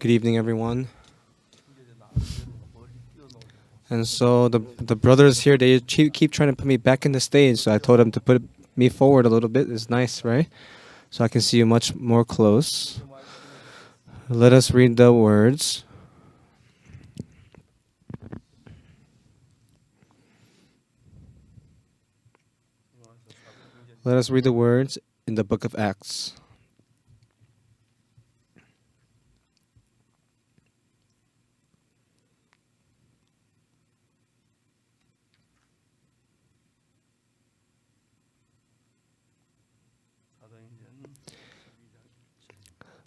Good evening, everyone. And so the brothers here, they keep trying to put me back in the stage. So I told them to put me forward a little bit. It's nice, right? So I can see you much more close. Let us read the words. Let us read the words in the book of Acts.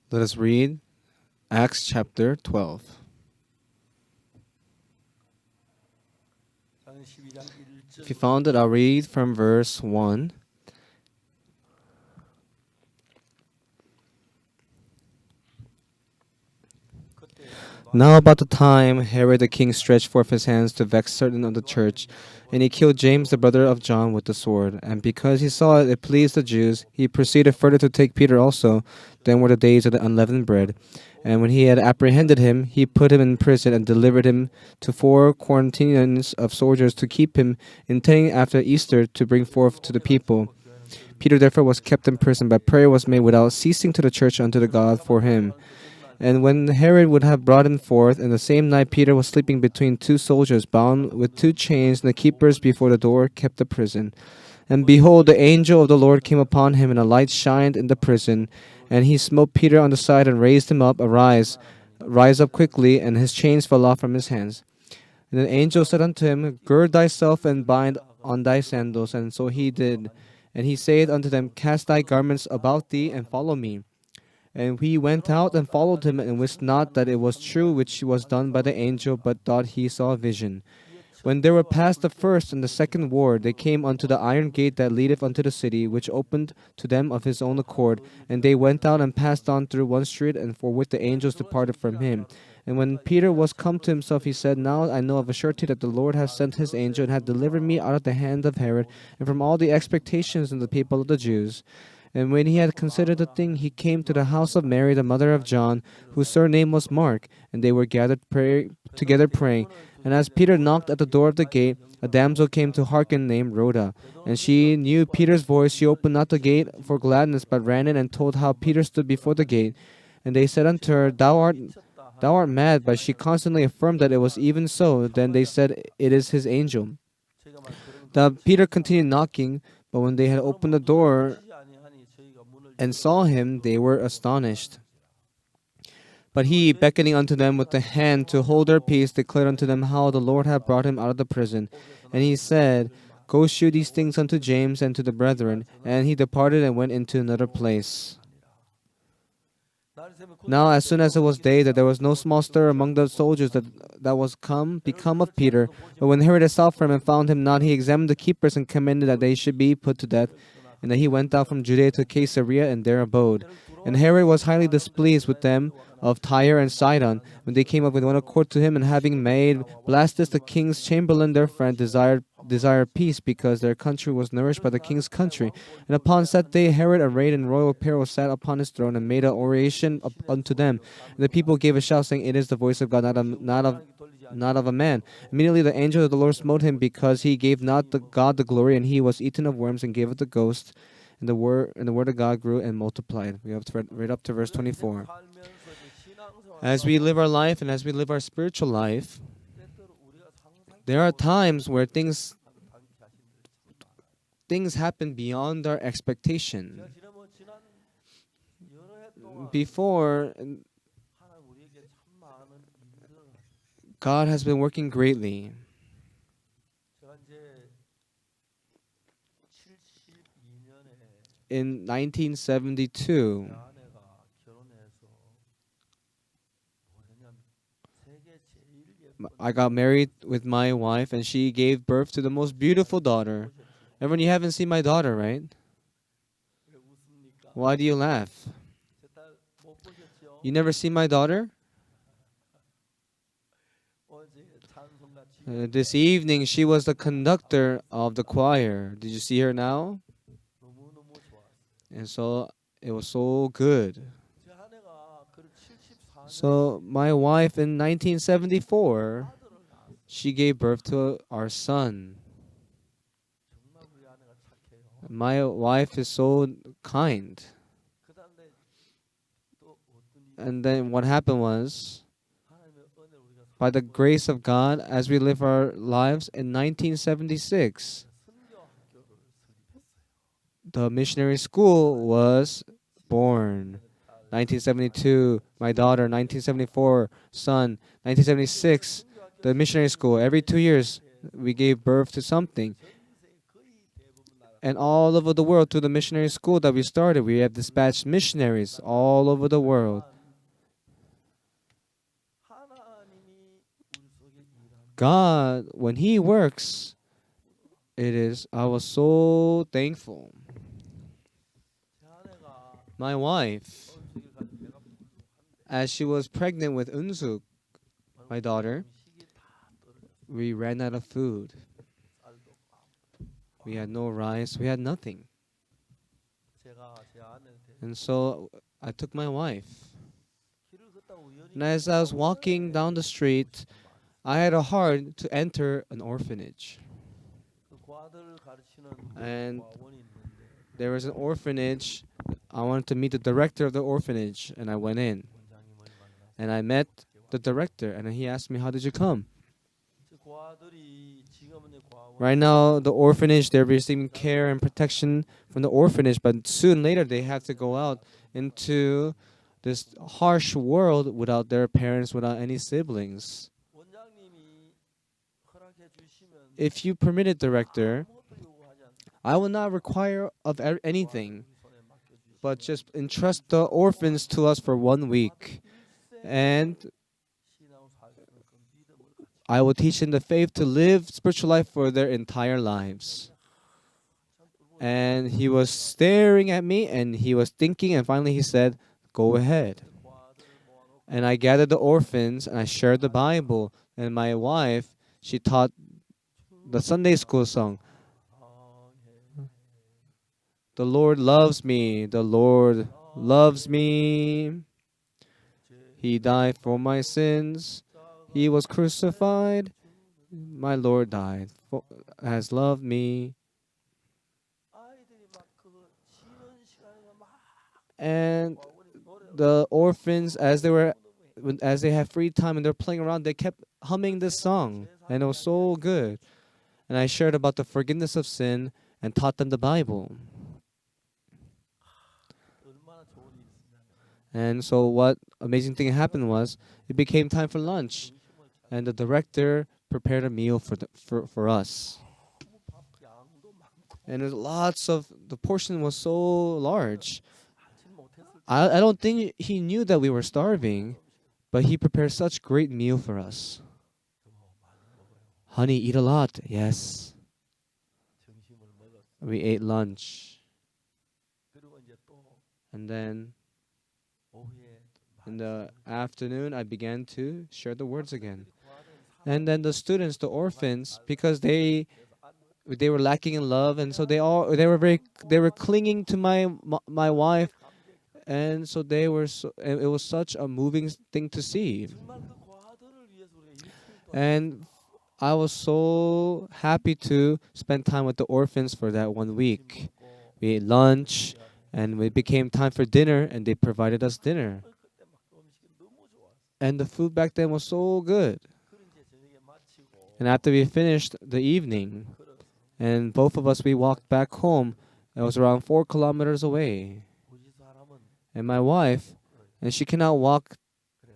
Let us read Acts chapter 12. If you found it, I'll read from verse 1. Now about the time Herod the king stretched forth his hands to vex certain of the church, and he killed James the brother of John with the sword. And because he saw it pleased the Jews, he proceeded further to take Peter also. Then were the days of the unleavened bread. And when he had apprehended him, he put him in prison and delivered him to 4 quaternions of soldiers to keep him, intending after Easter to bring forth to the people. Peter therefore was kept in prison, but prayer was made without ceasing to the church unto the God for him. And when Herod would have brought him forth, in the same night Peter was sleeping between 2 soldiers, bound with 2 chains, and the keepers before the door kept the prison. And behold, the angel of the Lord came upon him, and a light shined in the prison. And he smote Peter on the side and raised him up. Arise, rise up quickly, and his chains fell off from his hands. And the angel said unto him, Gird thyself and bind on thy sandals. And so he did. And he saith unto them, Cast thy garments about thee, and follow me. And he went out and followed him, and wist not that it was true which was done by the angel, but thought he saw a vision. When they were past the first and the second ward, they came unto the iron gate that leadeth unto the city, which opened to them of his own accord. And they went out and passed on through one street, and forthwith the angels departed from him. And when Peter was come to himself, he said, Now I know of a surety that the Lord hath sent his angel, and hath delivered me out of the hand of Herod, and from all the expectations of the people of the Jews. And when he had considered the thing, he came to the house of Mary, the mother of John, whose surname was Mark, and they were gathered together praying. And as Peter knocked at the door of the gate, a damsel came to hearken named Rhoda. And she knew Peter's voice. She opened not the gate for gladness, but ran in and told how Peter stood before the gate. And they said unto her, Thou art mad. But she constantly affirmed that it was even so. Then they said, It is his angel. Peter continued knocking, but when they had opened the door and saw him, they were astonished. But he, beckoning unto them with the hand to hold their peace, declared unto them how the Lord had brought him out of the prison. And he said, Go shew these things unto James and to the brethren. And he departed and went into another place. Now as soon as it was day, that there was no small stir among the soldiers that was become of Peter. But when Herod sought for him and found him not, he examined the keepers and commanded that they should be put to death. And then he went out from Judea to Caesarea and there abode. And Herod was highly displeased with them of Tyre and Sidon, when they came up with one accord to him, and having made Blastus the king's chamberlain their friend, desired peace, because their country was nourished by the king's country. And upon that day Herod, arrayed in royal apparel, sat upon his throne, and made an oration unto them. And the people gave a shout, saying, It is the voice of God, not of a man. Immediately the angel of the Lord smote him, because he gave not God the glory, and he was eaten of worms and gave it the ghost. And the word of God grew and multiplied. We have to read up to verse 24. As we live our life and as we live our spiritual life, there are times where things happen beyond our expectation. Before, God has been working greatly. In 1972, I got married with my wife, and she gave birth to the most beautiful daughter. Everyone, you haven't seen my daughter, right? Why do you laugh? You never seen my daughter? This evening, she was the conductor of the choir. Did you see her now? And so, it was so good. So my wife in 1974, she gave birth to our son. My wife is so kind. And then what happened was, by the grace of God, as we live our lives in 1976, the missionary school was born. 1972, my daughter. 1974, son. 1976, the missionary school. Every 2 years, we gave birth to something. And all over the world, through the missionary school that we started, we have dispatched missionaries all over the world. God, when He works, I was so thankful. My wife, as she was pregnant with Unsuk, my daughter, we ran out of food. We had no rice, we had nothing. And so I took my wife. And as I was walking down the street, I had a heart to enter an orphanage. And there was an orphanage. I wanted to meet the director of the orphanage, and I went in. And I met the director, and he asked me, "How did you come?" Right now, the orphanage, they're receiving care and protection from the orphanage, but soon later they have to go out into this harsh world without their parents, without any siblings. If you permit it, director, I will not require of anything, but just entrust the orphans to us for 1 week. And I will teach them the faith to live spiritual life for their entire lives. And he was staring at me and he was thinking, and finally he said, "Go ahead." And I gathered the orphans and I shared the Bible. And my wife, she taught the Sunday school song. The Lord loves me. The Lord loves me. He died for my sins. He was crucified. My Lord died, has loved me. And the orphans, as they had free time and they're playing around, they kept humming this song, and it was so good. And I shared about the forgiveness of sin and taught them the Bible. And so what amazing thing happened was, it became time for lunch, and the director prepared a meal for us. And there's the portion was so large. I don't think he knew that we were starving, but he prepared such great meal for us. "Honey, eat a lot." Yes. We ate lunch. And then in the afternoon, I began to share the words again. And then the students, the orphans, because they were lacking in love, and so they were clinging to my wife, and so and it was such a moving thing to see. And I was so happy to spend time with the orphans for that 1 week. We ate lunch, and it became time for dinner, and they provided us dinner. And the food back then was so good. And after we finished the evening, and both of us, we walked back home. It was around 4 kilometers away. And my wife, and she cannot walk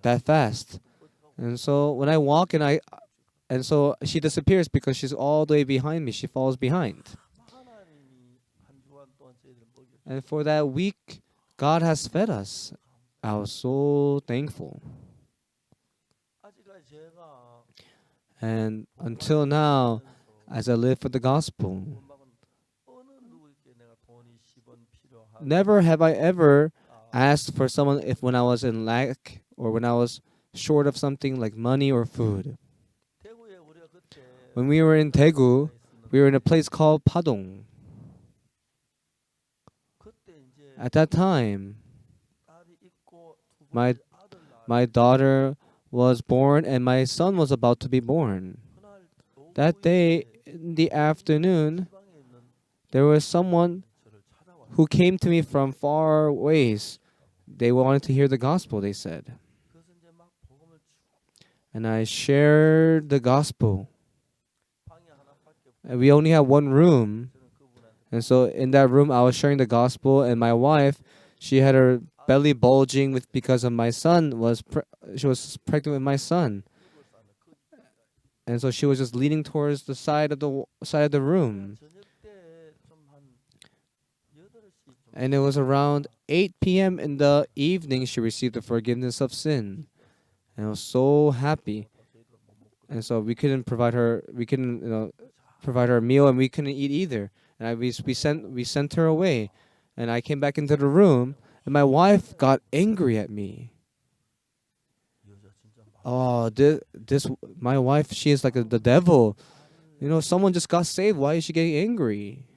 that fast. And so when I walk and so she disappears because she's all the way behind me. She falls behind. And for that week, God has fed us. I was so thankful. And until now, as I live for the gospel, never have I ever asked for someone when I was in lack or when I was short of something like money or food. When we were in Daegu, we were in a place called Padong. At that time, my my daughter was born and my son was about to be born. That day in the afternoon, there was someone who came to me from far ways. They wanted to hear the gospel, they said. And I shared the gospel. And we only had one room. And so in that room, I was sharing the gospel, and my wife, she had her belly bulging with because of my son she was pregnant with my son, and so she was just leaning towards the side of the room. And it was around 8 p.m. in the evening she received the forgiveness of sin, and I was so happy. And so we couldn't provide her a meal, and we couldn't eat either. And we sent her away, and I came back into the room, and my wife got angry at me. Oh, this my wife, she is like the devil. Someone just got saved. Why is she getting angry?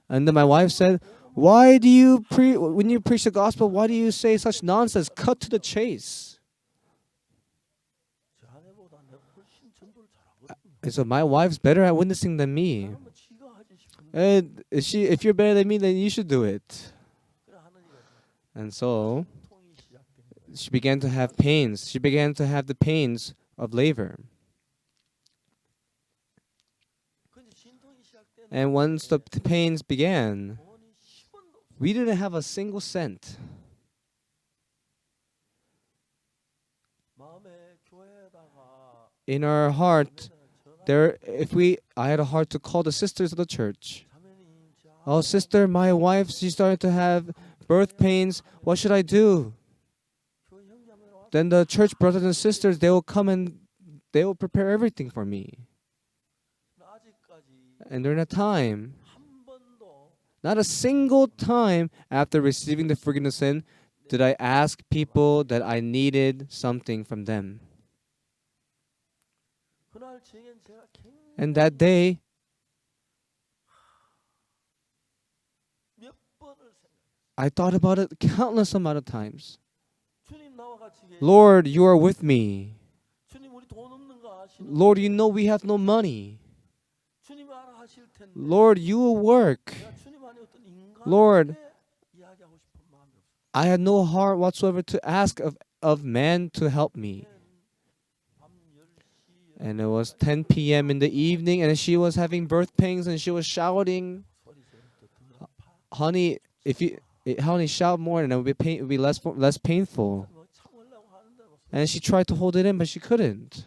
And then my wife said, "Why do you when you preach the gospel? Why do you say such nonsense? Cut to the chase." And so my wife's better at witnessing than me. And if you're better than me, then you should do it. And so she began to have pains. She began to have the pains of labor. And once the pains began, we didn't have a single cent. In our heart, I had a heart to call the sisters of the church. "Oh, sister, my wife, she started to have birth pains. What should I do?" Then the church brothers and sisters, they will come and they will prepare everything for me. And during that time, not a single time after receiving the forgiveness of sin did I ask people that I needed something from them. And that day, I thought about it countless amount of times. "Lord, you are with me. Lord, you know we have no money. Lord, you will work. Lord, I had no heart whatsoever to ask of man to help me." And it was 10 p.m. in the evening, and she was having birth pains, and she was shouting, "Honey, honey, shout more, and it would be less painful." And she tried to hold it in, but she couldn't.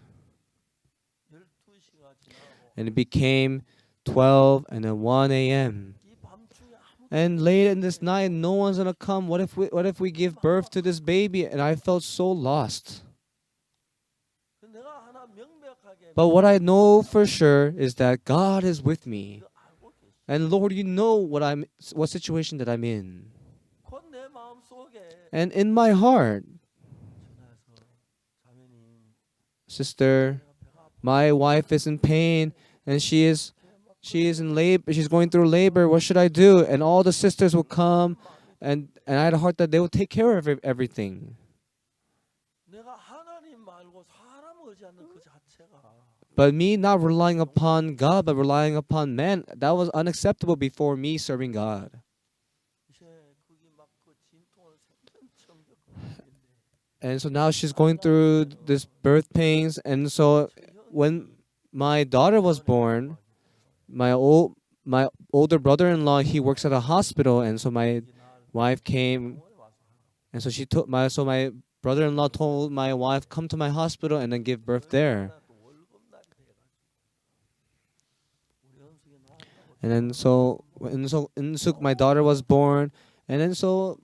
And it became 12 and then 1 a.m. And late in this night, no one's gonna come. What if we give birth to this baby? And I felt so lost. But what I know for sure is that God is with me. And Lord, you know what situation that I'm in. And in my heart, "Sister, my wife is in pain, and she is in labor. She's going through labor. What should I do?" And all the sisters will come, and I had a heart that they would take care of everything. But me not relying upon God, but relying upon man, that was unacceptable before me serving God. And so now she's going through this birth pains. And so when my daughter was born, my older brother-in-law, he works at a hospital, and so my wife came, and so my brother-in-law told my wife, "Come to my hospital and then give birth there." And then so Insuk, my daughter was born, and then so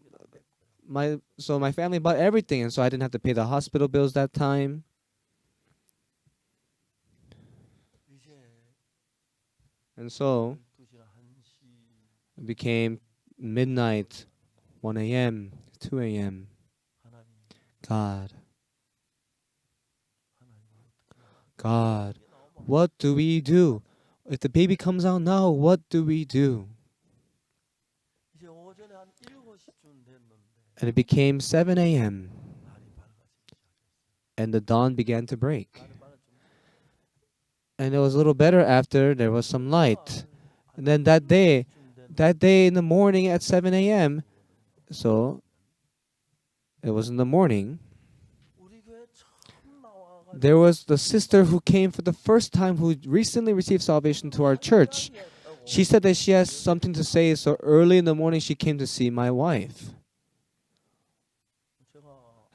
my family bought everything, and so I didn't have to pay the hospital bills that time. And so it became midnight, 1 a.m., 2 a.m. God, what do we do? If the baby comes out now, what do we do? And it became 7 a.m. and the dawn began to break. And it was a little better after there was some light. And then that day in the morning at 7 a.m., so it was in the morning, there was the sister who came for the first time who recently received salvation to our church. She said that she has something to say, so early in the morning she came to see my wife.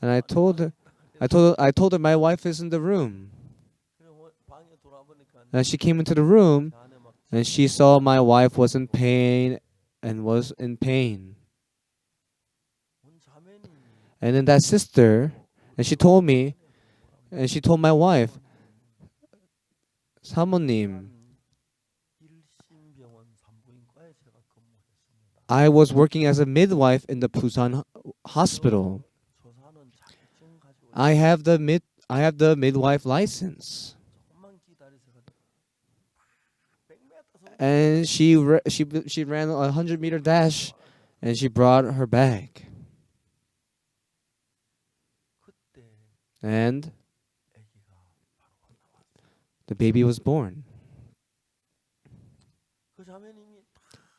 And I told her my wife is in the room. And she came into the room and she saw my wife was in pain and was in pain. And then that sister, and she told me, and she told my wife, 사모님, I was working as a midwife in the Busan hospital. I have the midwife license. And she ran a 100-meter dash, and she brought her bag. And the baby was born.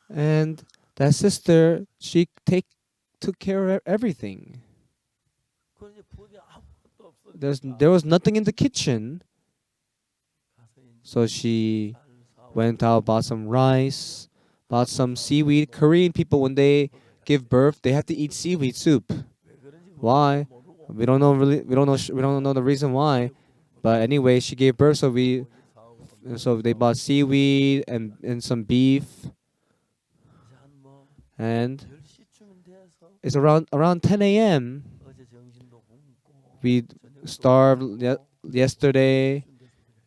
And that sister, she took care of everything. There was nothing in the kitchen. So she went out, bought some rice, bought some seaweed. Korean people, when they give birth, they have to eat seaweed soup. Why? We don't know really. We don't know the reason why. But anyway, she gave birth, so they bought seaweed and some beef. And it's around 10 a.m. We starved yesterday,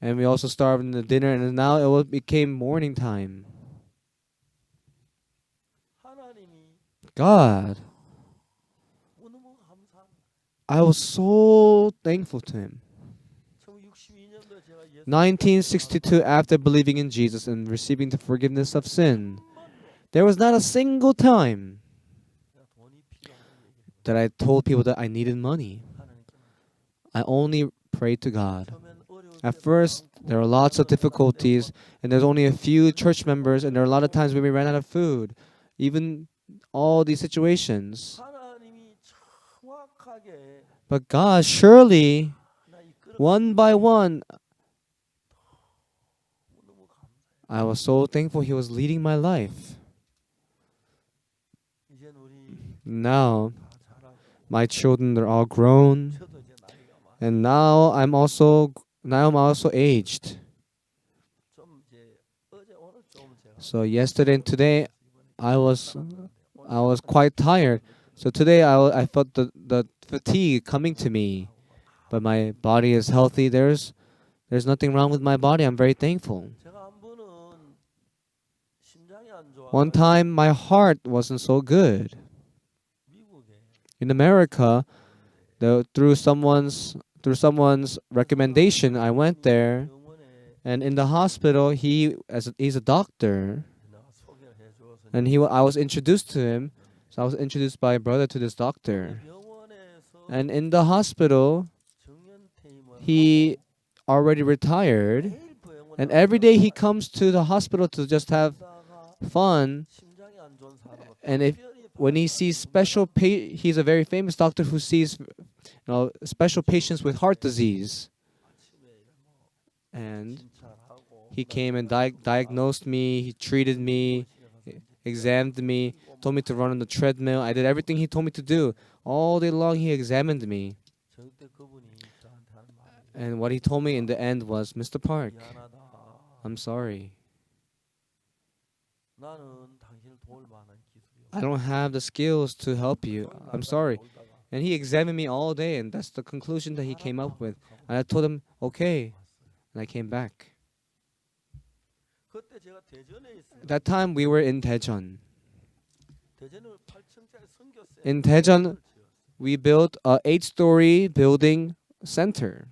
and we also starved in the dinner, and now became morning time. God, I was so thankful to Him. 1962, after believing in Jesus and receiving the forgiveness of sin, there was not a single time that I told people that I needed money. I only prayed to God. At first, there were lots of difficulties, and there's only a few church members, and there are a lot of times when we ran out of food. Even all these situations. But God, surely, one by one, I was so thankful He was leading my life. Now, my children are all grown, and now I'm also aged. So yesterday and today, I was quite tired. So today I felt the fatigue coming to me, but my body is healthy. There's nothing wrong with my body. I'm very thankful. One time my heart wasn't so good. In America, through someone's recommendation, I went there, and in the hospital, he's a doctor, and I was introduced to him. So I was introduced by a brother to this doctor, and in the hospital, he already retired, and every day he comes to the hospital to just have fun, and when he sees he's a very famous doctor who sees special patients with heart disease. And he came and diagnosed me, he treated me, examined me, told me to run on the treadmill. I did everything he told me to do. All day long he examined me. And what he told me in the end was, Mr. Park, I'm sorry. I don't have the skills to help you. I'm sorry. And he examined me all day, and that's the conclusion that he came up with. And I told him, okay. And I came back. At that time, we were in Daejeon. In Daejeon, we built an 8-story building center.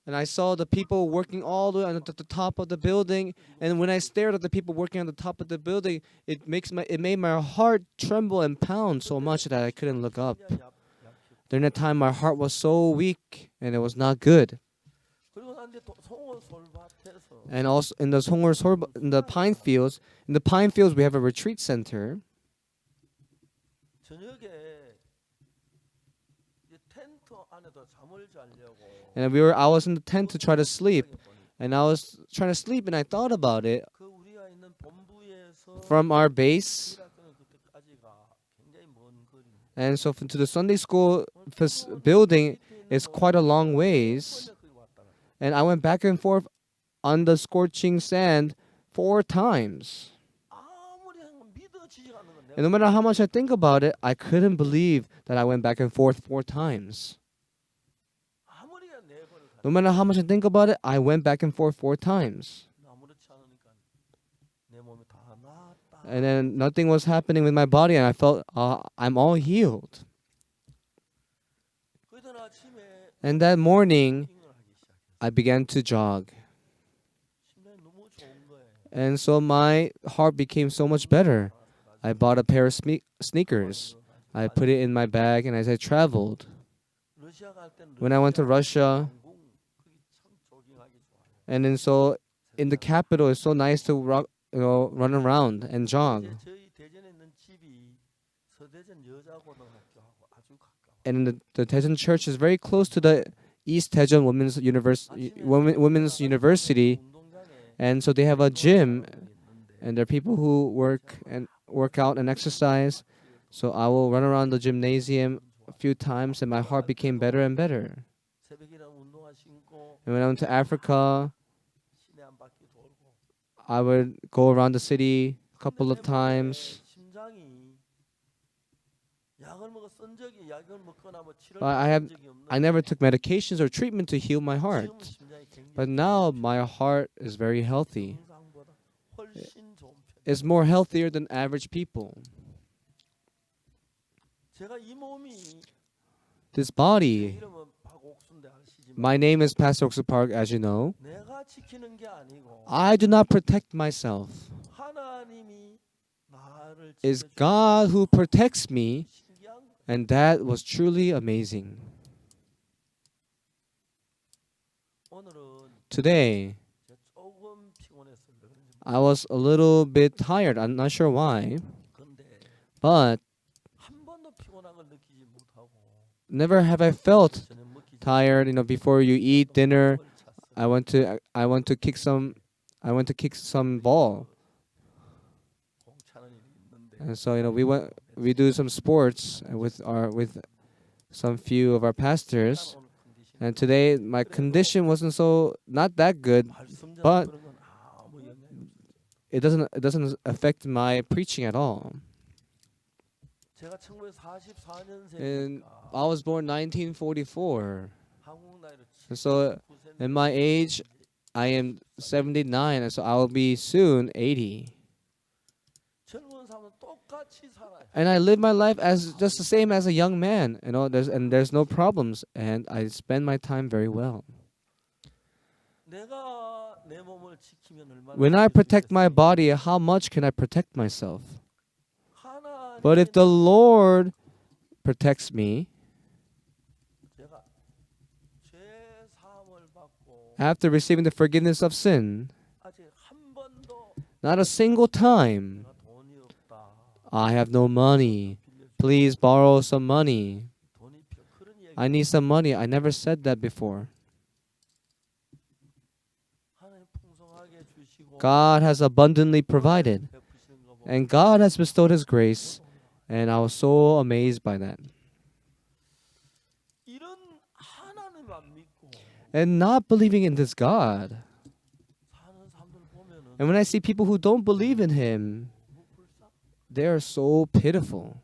And and I saw the people working all the way at the top of the building. And when I stared at the people working on the top of the building, it made my heart tremble and pound so much that I couldn't look up. During that time, my heart was so weak, and it was not good. And also in the pine fields, we have a retreat center. And I was in the tent to try to sleep, and I was trying to sleep, and I thought about it. From our base, and so to the Sunday school building is quite a long ways, and I went back and forth on the scorching sand 4 times. And no matter how much I think about it, I couldn't believe that I went back and forth 4 times. No matter how much I think about it, I went back and forth 4 times. And then nothing was happening with my body, and I felt I'm all healed. And that morning, I began to jog. And so my heart became so much better. I bought a pair of sneakers. I put it in my bag, and as I traveled, when I went to Russia, and then so in the capital, it's so nice to run around and jog. And the Daejeon Church is very close to the East Daejeon Women's University, and so they have a gym, and there are people who work out and exercise. So I will run around the gymnasium a few times, and my heart became better and better. And when I went to Africa, I would go around the city a couple of times. I never took medications or treatment to heal my heart. But now my heart is very healthy. It's more healthier than average people. This body, my name is Pastor Ock Soo Park, as you know. I do not protect myself. It's God who protects me, and that was truly amazing. Today, I was a little bit tired. I'm not sure why, but never have I felt tired. Before you eat dinner, I want to kick some ball. And so we do some sports with some few of our pastors. And today my condition wasn't not that good, but it doesn't affect my preaching at all. And I was born 1944. And so in my age, I am 79, and so I will be soon 80. And I live my life as just the same as a young man, there's no problems, and I spend my time very well. When I protect my body, how much can I protect myself? But if the Lord protects me, after receiving the forgiveness of sin, not a single time, I have no money, please borrow some money, I need some money. I never said that before. God has abundantly provided, and God has bestowed His grace, and I was so amazed by that. And not believing in this God. And when I see people who don't believe in Him, they are so pitiful.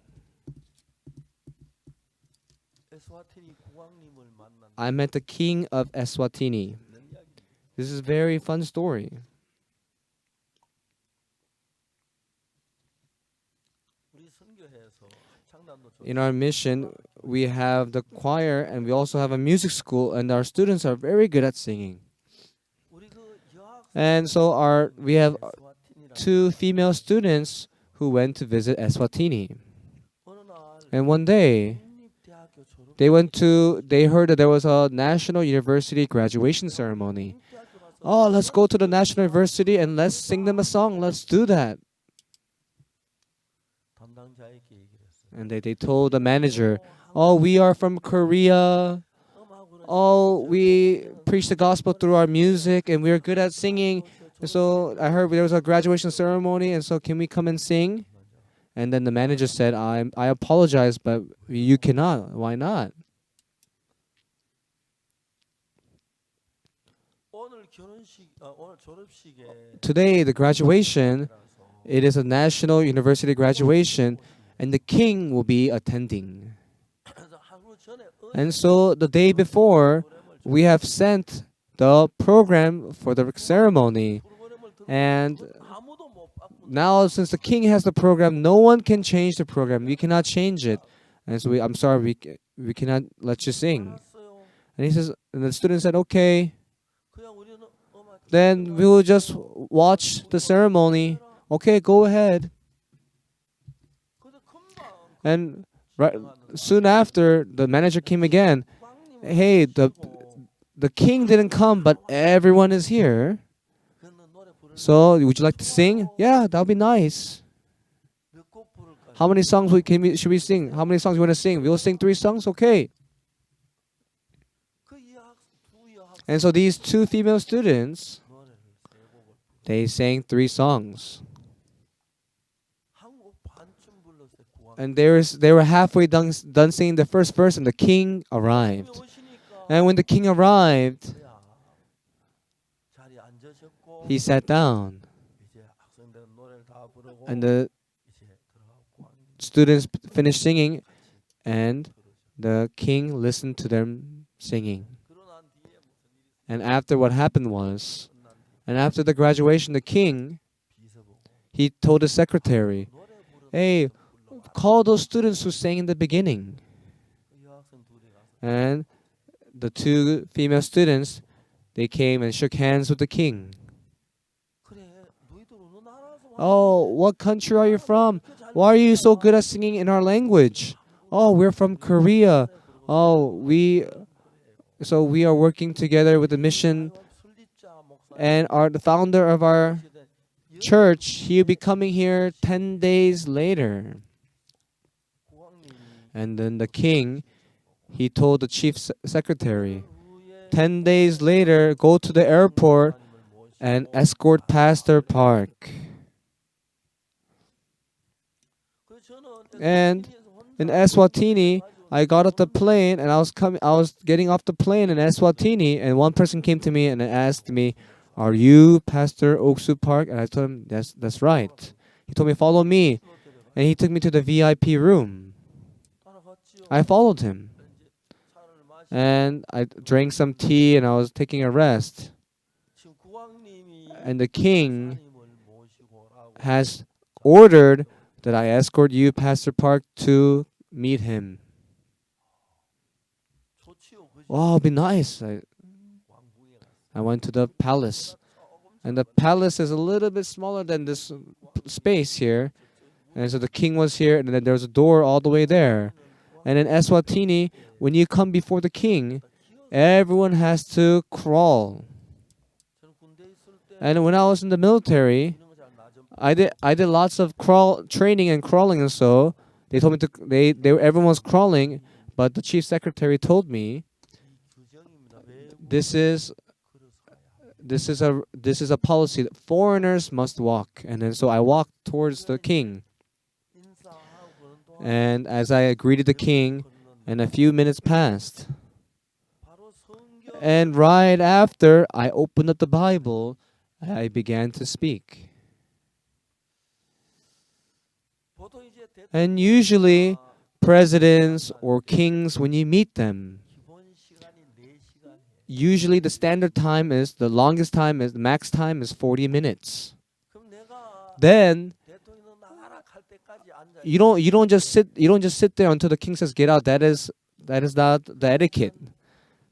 I met the king of Eswatini. This is a very fun story. in our mission, we have the choir and we also have a music school, and our students are very good at singing. And so we have two female students who went to visit Eswatini. And one day, they heard that there was a national university graduation ceremony. Oh, let's go to the national university and let's sing them a song. Let's do that. And they told the manager, oh, we are from Korea. Oh, we preach the gospel through our music and we're good at singing. And so I heard there was a graduation ceremony, and so can we come and sing? And then the manager said, I apologize, but you cannot. Why not? Today, the graduation, it is a national university graduation, and the king will be attending. And so the day before, we have sent the program for the ceremony. And now, since the king has the program, no one can change the program. We cannot change it. And so I'm sorry, we cannot let you sing. And he says, and the student said, okay, then we will just watch the ceremony. Okay, go ahead. And soon after, the manager came again. Hey, the king didn't come, but everyone is here. So, would you like to sing? Yeah, that would be nice. How many songs should we sing? How many songs you want to sing? We'll sing 3 songs? Okay. And so these 2 female students, they sang 3 songs. And they were halfway done singing the first verse, and the king arrived. And when the king arrived, he sat down. And the students finished singing, and the king listened to them singing. And after what happened was, and after the graduation, the king, he told the secretary, hey, call those students who sang in the beginning. And the 2 female students, they came and shook hands with the king. Oh, what country are you from? Why are you so good at singing in our language? Oh, we're from Korea. Oh, we are working together with the mission, and the founder of our church, he'll be coming here 10 days later. And then the king, he told the chief secretary, 10 days later, go to the airport and escort Pastor Park. And in Eswatini, I got off the plane and I was getting off the plane in Eswatini, and one person came to me and asked me, are you Pastor Ock Soo Park? And I told him, that's right. He told me, follow me. And he took me to the VIP room. I followed him. And I drank some tea and I was taking a rest. And the king has ordered that I escort you, Pastor Park, to meet him. Wow, it'd be nice. I went to the palace. And the palace is a little bit smaller than this space here. And so the king was here, and then there was a door all the way there. And in Eswatini, when you come before the king, everyone has to crawl. And when I was in the military, I did lots of training and crawling, and so they told me everyone was crawling, but the chief secretary told me this is a policy that foreigners must walk. And then so I walked towards the king. And as I greeted the king, and a few minutes passed. And right after I opened up the Bible, I began to speak. And usually, presidents or kings, when you meet them, usually the the max time is 40 minutes. Then, you don't just sit there until the king says get out. That is not the etiquette.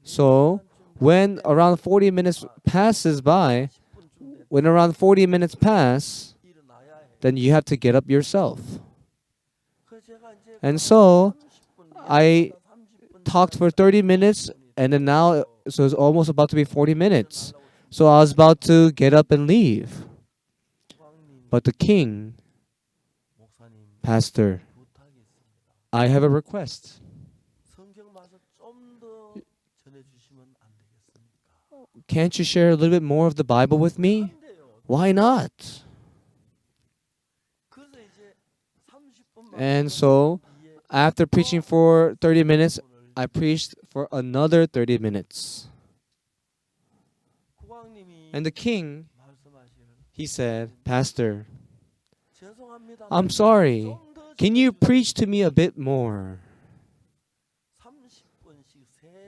So when around 40 minutes passes by, when around 40 minutes pass, then you have to get up yourself. And so I talked for 30 minutes, and then now, so it's almost about to be 40 minutes. So I was about to get up and leave. But the king, Pastor, I have a request. Can't you share a little bit more of the Bible with me? Why not? And so, after preaching for 30 minutes, I preached for another 30 minutes. And the king, he said, Pastor, I'm sorry. Can you preach to me a bit more?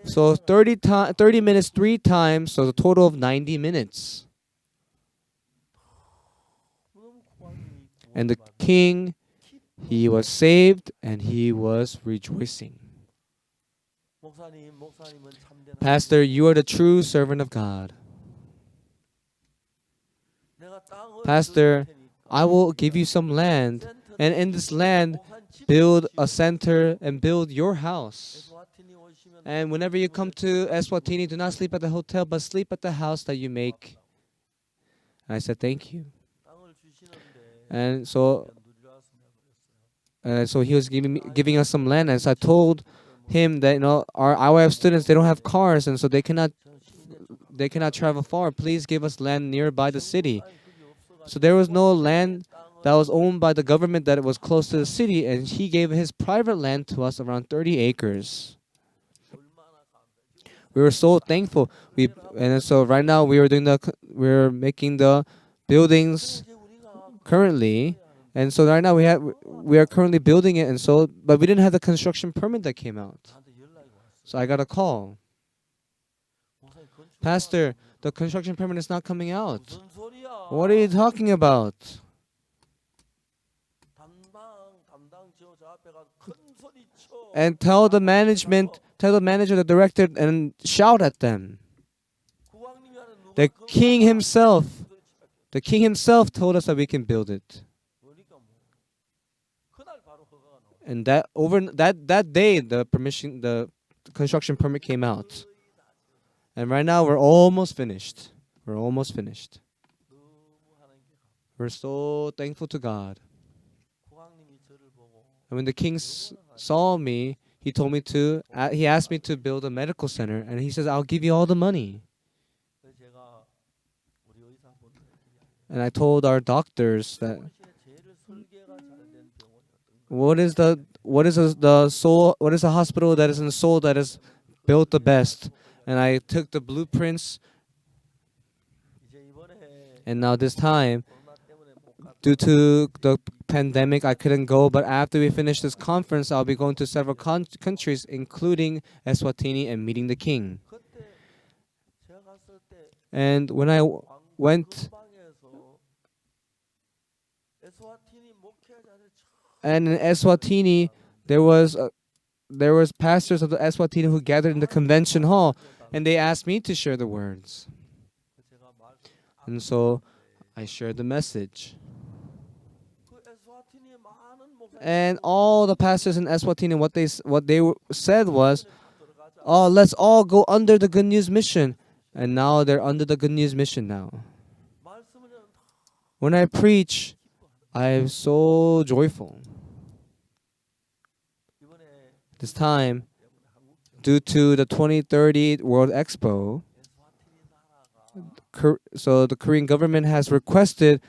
So 30 minutes 3 times, so a total of 90 minutes. And the king, he was saved and he was rejoicing. Pastor, you are the true servant of God. Pastor, I will give you some land, and in this land, build a center and build your house. And whenever you come to Eswatini, do not sleep at the hotel, but sleep at the house that you make. And I said, thank you. And so he was giving us some land, and so I told him that our IYF students, they don't have cars, and so they cannot travel far. Please give us land nearby the city. So there was no land that was owned by the government that was close to the city, and he gave his private land to us, around 30 acres. We were so thankful. And so right now we're making the buildings currently, and so right now we are currently building it, and so but we didn't have the construction permit that came out. So I got a call. Pastor, the construction permit is not coming out. What are you talking about? And tell the manager, the director, and shout at them. The king himself told us that we can build it. And that day, the construction permit came out. And right now we're almost finished. We're so thankful to God. And when the king saw me, he asked me to build a medical center, and he says, I'll give you all the money. And I told our doctors that what is the hospital that is in Seoul that is built the best? And I took the blueprints, and now this time, due to the pandemic, I couldn't go. But after we finish this conference, I'll be going to several countries, including Eswatini, and meeting the king. And when I went, and in Eswatini, there was pastors of the Eswatini who gathered in the convention hall, and they asked me to share the words. And so I shared the message. And all the pastors in Eswatini, what they said was, "Oh, let's all go under the Good News Mission." And now they're under the Good News Mission now. When I preach, I am so joyful. This time, due to the 2030 World Expo, so the Korean government has requested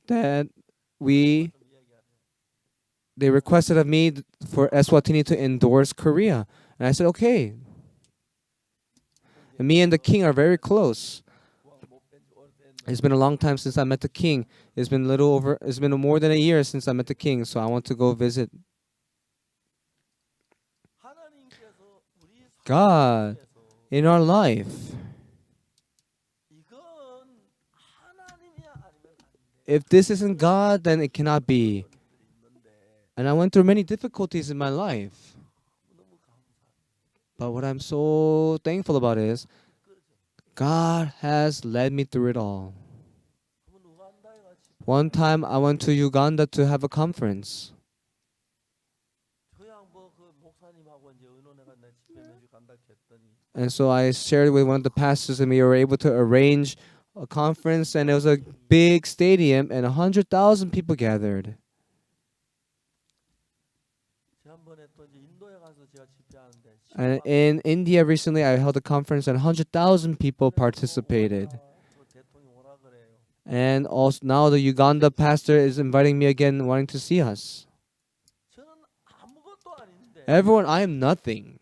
that they requested of me for Eswatini to endorse Korea. And I said, okay. And me and the king are very close. It's been a long time since I met the king. It's been more than a year since I met the king, so I want to go visit. God, in our life, if this isn't God, then it cannot be. And I went through many difficulties in my life. But what I'm so thankful about is God has led me through it all. One time I went to Uganda to have a conference. And so I shared with one of the pastors, and we were able to arrange a conference, and it was a big stadium, and 100,000 people gathered. And in India recently, I held a conference, and 100,000 people participated. And also now the Uganda pastor is inviting me again, wanting to see us. Everyone, I am nothing.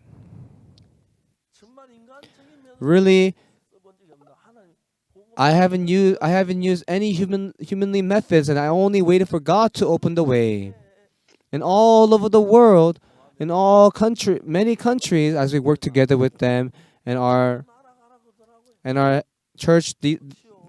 Really, I haven't used any humanly methods, and I only waited for God to open the way. And all over the world, in many countries, as we work together with them, and our church, the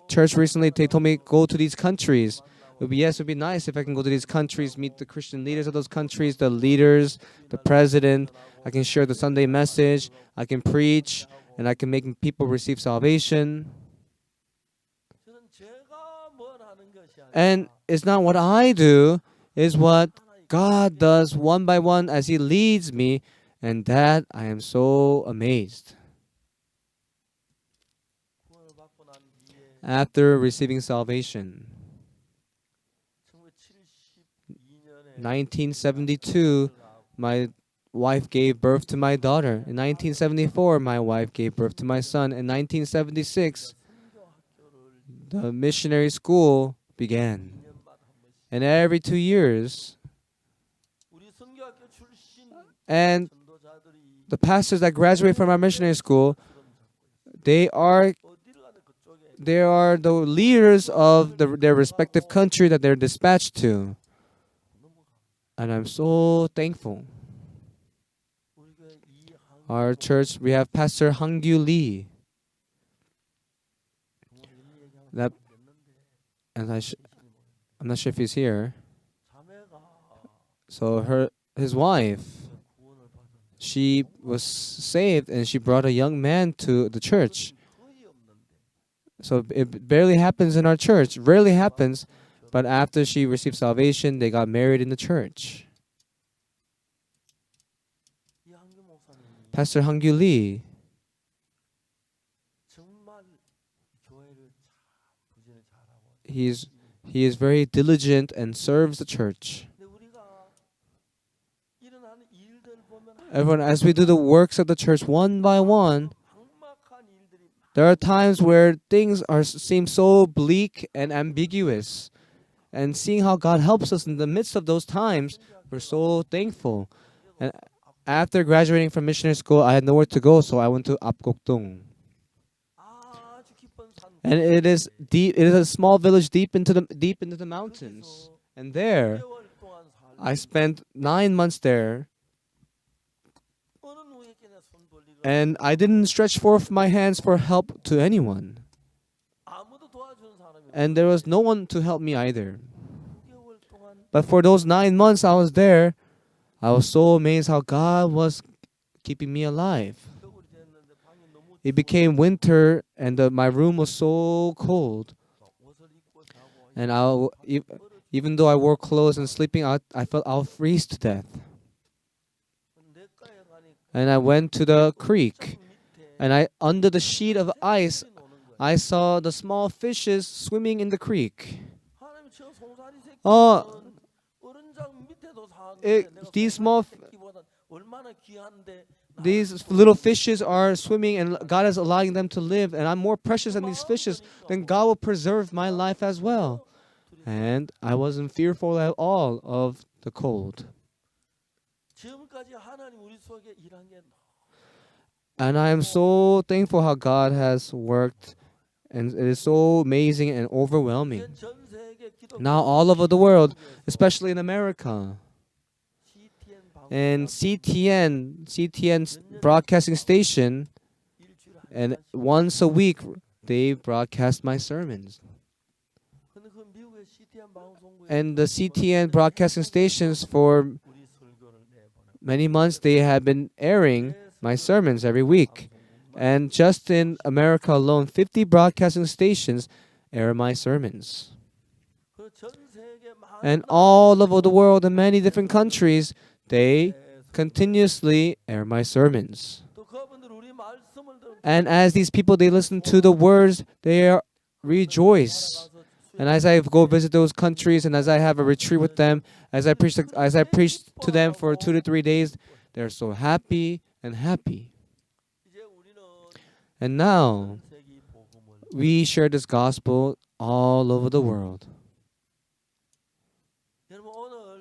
church recently, they told me go to these countries. It would be nice if I can go to these countries, meet the Christian leaders of those countries, the leaders, the president. I can share the Sunday message. I can preach, and I can make people receive salvation. And it's not what I do, it's what God does one by one as He leads me, and that I am so amazed. After receiving salvation, 1972, my wife gave birth to my daughter. In 1974, my wife gave birth to my son. In 1976, the missionary school began. And every 2 years, and the pastors that graduate from our missionary school, they are the leaders of their respective country that they're dispatched to. And I'm so thankful. Our church, we have Pastor Hangyu Lee. I'm not sure if he's here. So his wife, she was saved, and she brought a young man to the church. So it barely happens in our church, rarely happens. But after she received salvation, they got married in the church. Pastor Hangyu Lee, he is very diligent and serves the church. Everyone, as we do the works of the church one by one, there are times where things seem so bleak and ambiguous. And seeing how God helps us in the midst of those times, we're so thankful. And after graduating from missionary school, I had nowhere to go, so I went to Apgokdong. And it is deep. It is a small village deep into the mountains. And there, I spent 9 months there. And I didn't stretch forth my hands for help to anyone. And there was no one to help me either. But for those 9 months I was there, I was so amazed how God was keeping me alive. It became winter, and my room was so cold. And even though I wore clothes and sleeping out, I felt I'll freeze to death. And I went to the creek, and under the sheet of ice, I saw the small fishes swimming in the creek. These little fishes are swimming, and God is allowing them to live, and I'm more precious than these fishes. Then God will preserve my life as well. And I wasn't fearful at all of the cold. And I am so thankful how God has worked, and it is so amazing and overwhelming. Now all over the world, especially in America, and CTN's broadcasting station, and once a week they broadcast my sermons. And the CTN broadcasting stations for many months they have been airing my sermons every week. And just in America alone, 50 broadcasting stations air my sermons. And all over the world in many different countries, they continuously air my sermons. And as these people they listen to the words, they rejoice. And as I go visit those countries and as I have a retreat with them, as I preach to them for 2 to 3 days, they're so happy and happy. And now we share this gospel all over the world.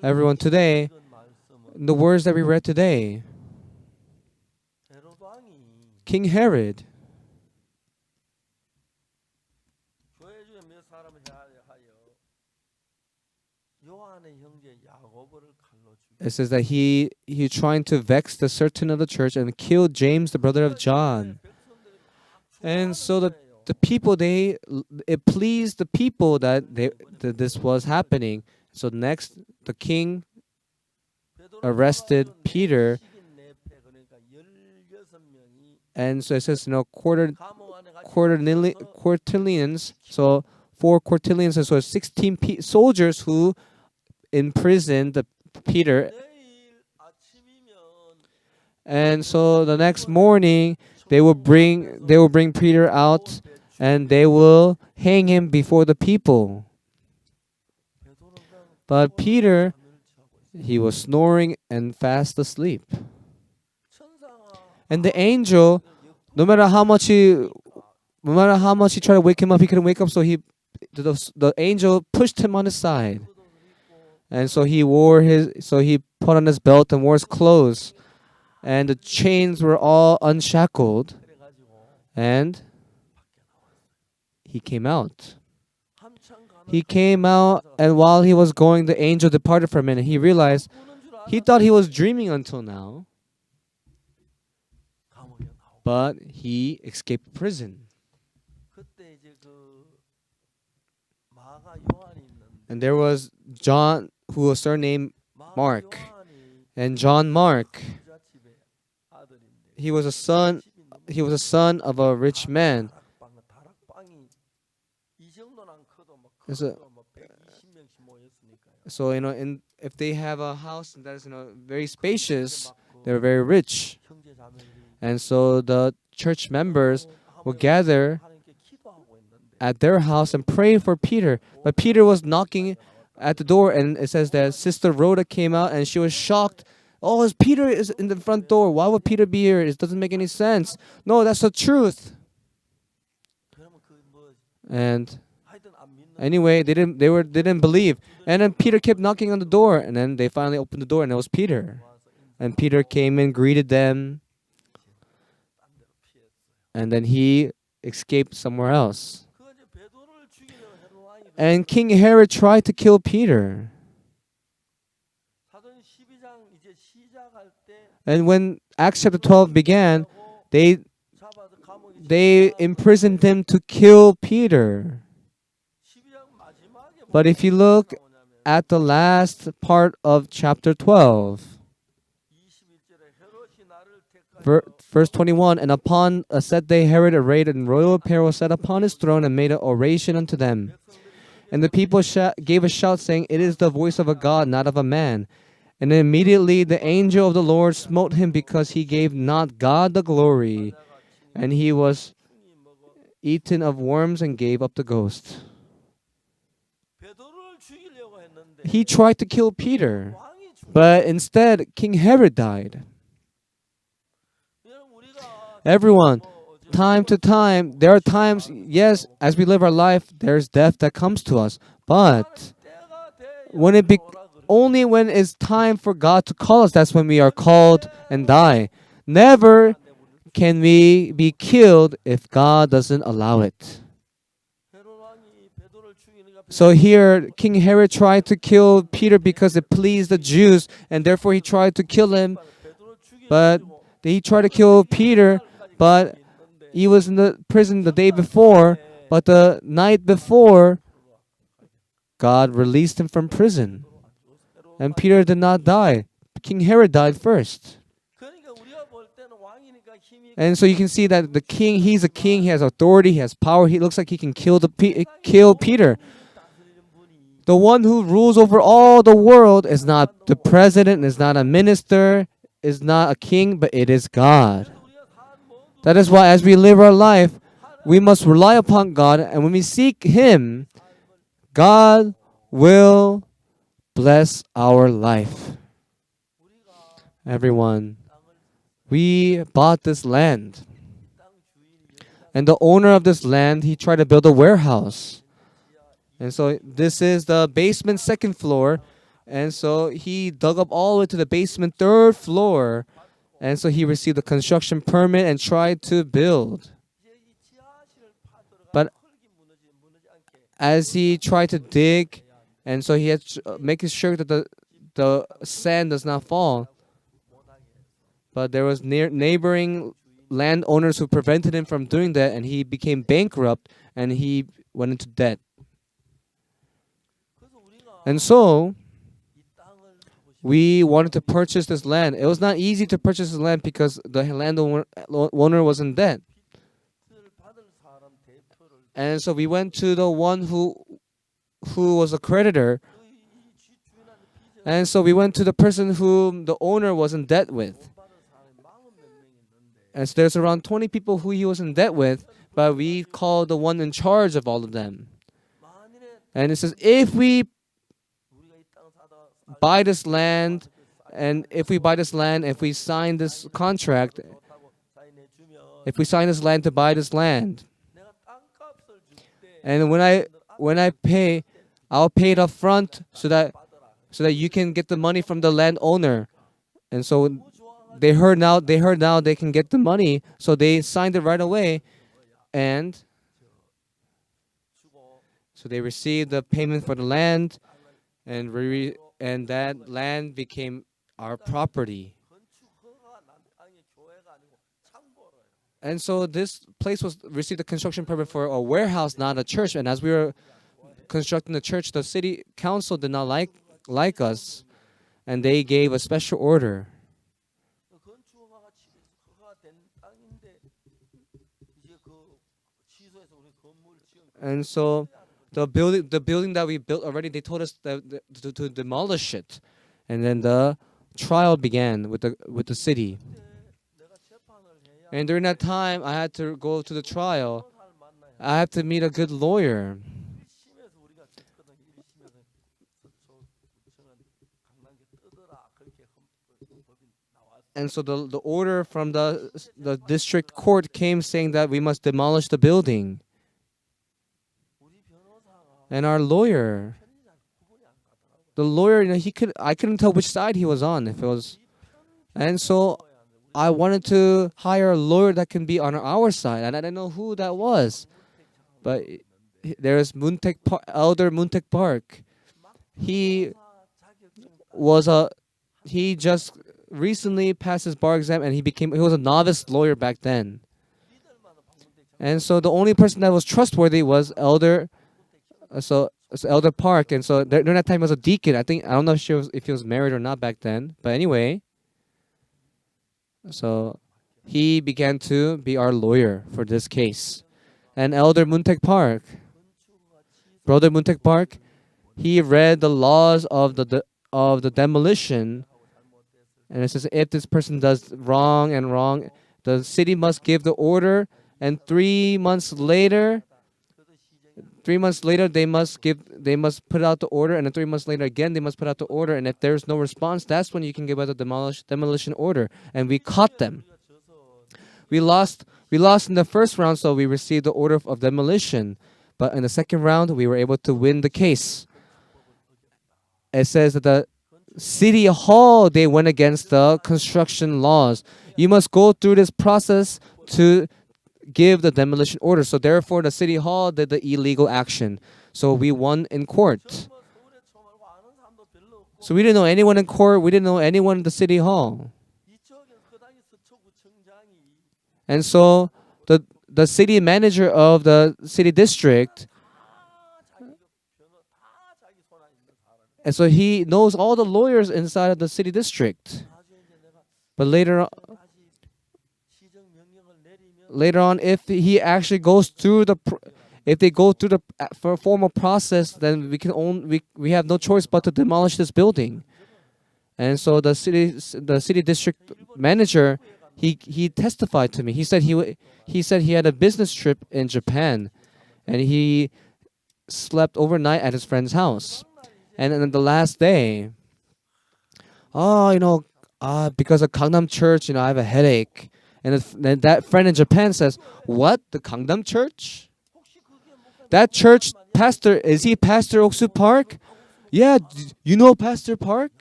Everyone, today, the words that we read today, King Herod, it says that he trying to vex the certain of the church and kill James, the brother of John. And so the people, it pleased the people that this was happening. So next, the king arrested Peter. And so it says, quartillions. So 4 quartillions, and so 16 soldiers who imprisoned Peter. And so the next morning, they will bring Peter out, and they will hang him before the people. But Peter, he was snoring and fast asleep. And the angel, no matter how much he tried to wake him up, he couldn't wake up. So the angel pushed him on his side, and so he put on his belt and wore his clothes, and the chains were all unshackled, and he came out. And while he was going, the angel departed for a minute. He realized, he thought he was dreaming until now, but he escaped prison. And there was John, who was surnamed Mark. And John Mark, he was a son of a rich man. So if they have a house that is very spacious, they're very rich. And so the church members will gather at their house and pray for Peter. But Peter was knocking at the door, and it says that Sister Rhoda came out and she was shocked. Oh, Peter is in the front door. Why would Peter be here? It doesn't make any sense. No, that's the truth. And anyway, they didn't believe. And then Peter kept knocking on the door, and then they finally opened the door, and it was Peter. And Peter came and greeted them. And then he escaped somewhere else. And King Herod tried to kill Peter. And when Acts chapter 12 began, they imprisoned him to kill Peter. But if you look at the last part of chapter 12, verse 21, and upon a set day Herod, arrayed in royal apparel, sat upon his throne and made an oration unto them. And the people gave a shout, saying, It is the voice of a God, not of a man. And immediately the angel of the Lord smote him, because he gave not God the glory. And he was eaten of worms and gave up the ghost. He tried to kill Peter, but instead King Herod died. Everyone, time to time, there are times, yes, as we live our life, there's death that comes to us. But only when it's time for God to call us, that's when we are called and die. Never can we be killed if God doesn't allow it. So here, King Herod tried to kill Peter because it pleased the Jews, and therefore he tried to kill him. But he tried to kill Peter, but he was in the prison the day before. But the night before, God released him from prison. And Peter did not die. King Herod died first. And so you can see that the king, he's a king, he has authority, he has power. He looks like he can kill Peter. The one who rules over all the world is not the president, is not a minister, is not a king, but it is God. That is why as we live our life, we must rely upon God, and when we seek him, God will bless our life. Everyone, we bought this land. And the owner of this land, he tried to build a warehouse. And so this is the basement second floor. And so he dug up all the way to the basement third floor. And so he received a construction permit and tried to build. But as he tried to dig, and so he had making sure that the sand does not fall. But there was neighboring landowners who prevented him from doing that, and he became bankrupt and he went into debt. And so we wanted to purchase this land. It was not easy to purchase this land because the landowner was in debt. And so we went to the one who was a creditor. And so we went to the person whom the owner was in debt with. And so there's around 20 people who he was in debt with, but we called the one in charge of all of them. And it says, if we buy this land, if we sign this contract, if we sign this land to buy this land, and when I pay, I'll pay it up front so that you can get the money from the landowner. And so they heard now they can get the money, so they signed it right away, and so they received the payment for the land, and that land became our property. And so this place received a construction permit for a warehouse, not a church. And as we were constructing the church, the city council did not like us, and they gave a special order. And so the building that we built already, they told us to demolish it. And then the trial began with the city. And during that time, I had to go to the trial. I had to meet a good lawyer. And so the order from the district court came saying that we must demolish the building. And our lawyer, I couldn't tell which side he was on. And so I wanted to hire a lawyer that can be on our side, and I didn't know who that was. But there's Elder Muntek Park. He just recently passed his bar exam, and he was a novice lawyer back then. And so the only person that was trustworthy was Elder Park. And so during that time he was a deacon. I don't know if he was married or not back then. But anyway, so he began to be our lawyer for this case. And Elder Muntek Park, Brother Muntek Park, he read the laws of the demolition. And it says if this person does wrong, the city must give the order, and 3 months later they must put out the order, and then 3 months later again they must put out the order, and if there's no response, that's when you can give out the demolition order. And we caught them. We lost in the first round, so we received the order of demolition. But in the second round, we were able to win the case. It says that the city hall, they went against the construction laws. You must go through this process to give the demolition order. So therefore, the city hall did the illegal action. So we won in court. So we didn't know anyone in court. We didn't know anyone in the city hall. And so the city manager of the city district, And so he knows all the lawyers inside of the city district. But later on, if he actually goes through if they go through the for formal process, then we have no choice but to demolish this building. And so the city district manager, he testified to me. He said he had a business trip in Japan, and he slept overnight at his friend's house. And then the last day, oh, because of Gangnam Church, I have a headache. And then that friend in Japan says, "What? The Gangnam Church? That church pastor, is he Pastor Ock Soo Park? Yeah, you know Pastor Park?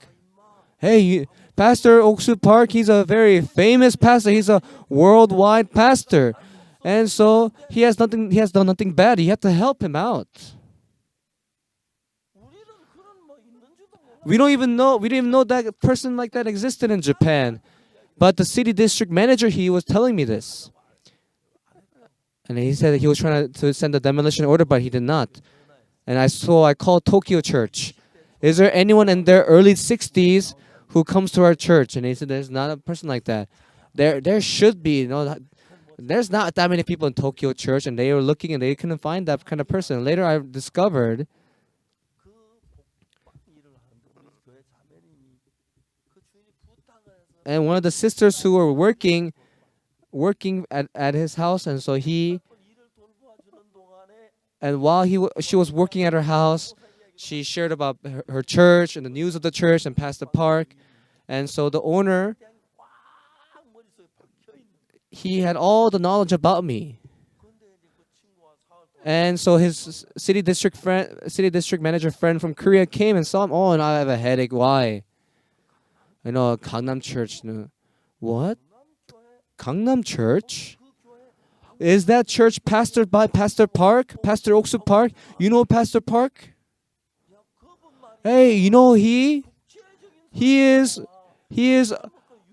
Hey, Pastor Ock Soo Park, he's a very famous pastor. He's a worldwide pastor. And so he has done nothing bad. You have to help him out." We didn't even know that person like that existed in Japan. But the city district manager, he was telling me this. And he said that he was trying to send a demolition order, but he did not. And I called Tokyo Church. Is there anyone in their early 60s who comes to our church? And he said there's not a person like that. There should be, there's not that many people in Tokyo Church, and they were looking and they couldn't find that kind of person. Later I discovered and one of the sisters who were working at his house, and so while she was working at her house, she shared about her church and the news of the church and Pastor Park. And so the owner, he had all the knowledge about me. And so his city district manager friend from Korea came and saw him. Oh, and I have a headache. Why? Gangnam Church. What? Gangnam Church? Is that church pastored by Pastor Park? Pastor Ock Soo Park? You know Pastor Park? Hey, he is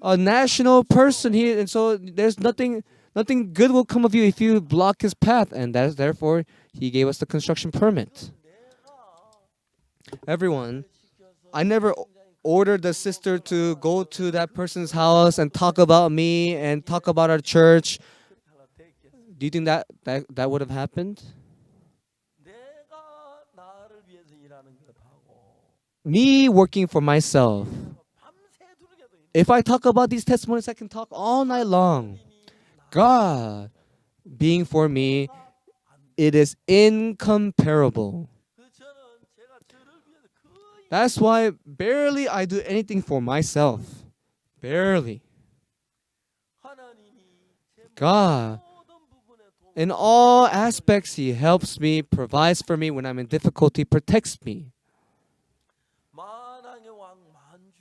a national person. And so there's nothing good will come of you if you block his path. And therefore he gave us the construction permit. Everyone, I never ordered the sister to go to that person's house and talk about me and talk about our church. Do you think that would have happened? Me working for myself. If I talk about these testimonies, I can talk all night long. God being for me, it is incomparable. That's why barely I do anything for myself. Barely. God, in all aspects, He helps me, provides for me when I'm in difficulty, protects me.